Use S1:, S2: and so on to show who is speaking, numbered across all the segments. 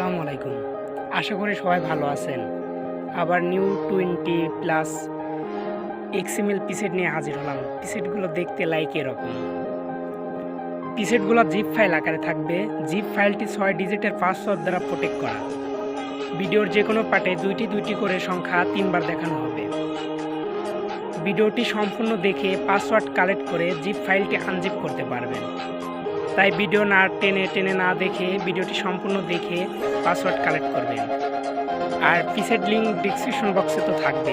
S1: আসসালামু আলাইকুম। আশা করি সবাই ভালো আছেন। আবার নিউ 20+ XML পিসেট নিয়ে হাজির হলাম। পিসেটগুলো দেখতে লাইক এরকম। পিসেটগুলো জিপ ফাইল আকারে থাকবে। জিপ ফাইলটি 6 ডিজিটের পাসওয়ার্ড দ্বারা প্রোটেক্ট করা। ভিডিওর যে কোনো পার্টে দুইটি করে সংখ্যা 3 বার দেখানো হবে। ভিডিওটি সম্পূর্ণ দেখে পাসওয়ার্ড কালেক্ট করে জিপ ফাইলটি আনজিপ করতে পারবেন। তাই ভিডিও না টেনে না দেখে ভিডিওটি সম্পূর্ণ দেখে পাসওয়ার্ড কালেক্ট করবেন। আর পিসেট লিঙ্ক ডেসক্রিপশন বক্সে তো থাকবে।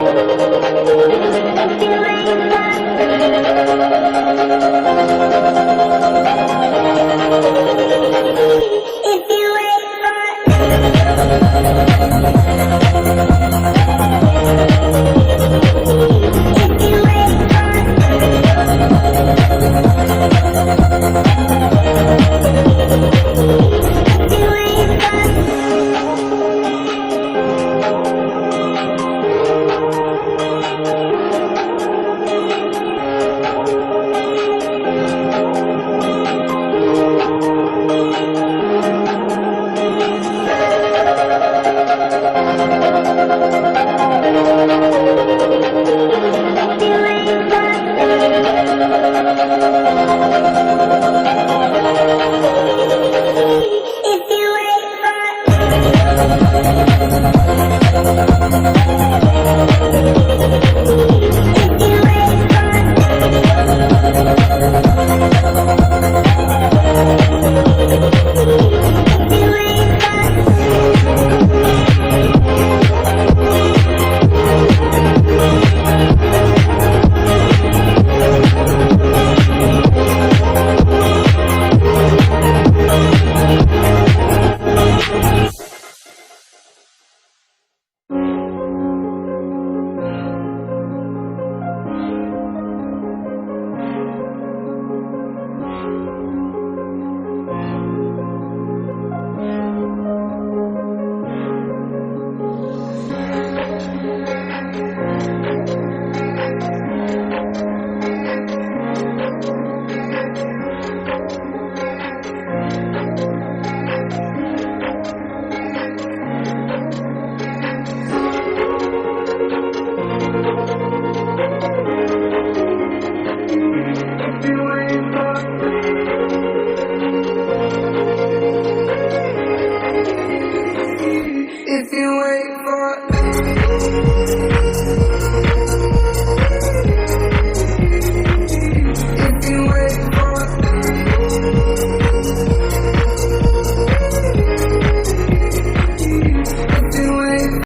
S2: If you wait for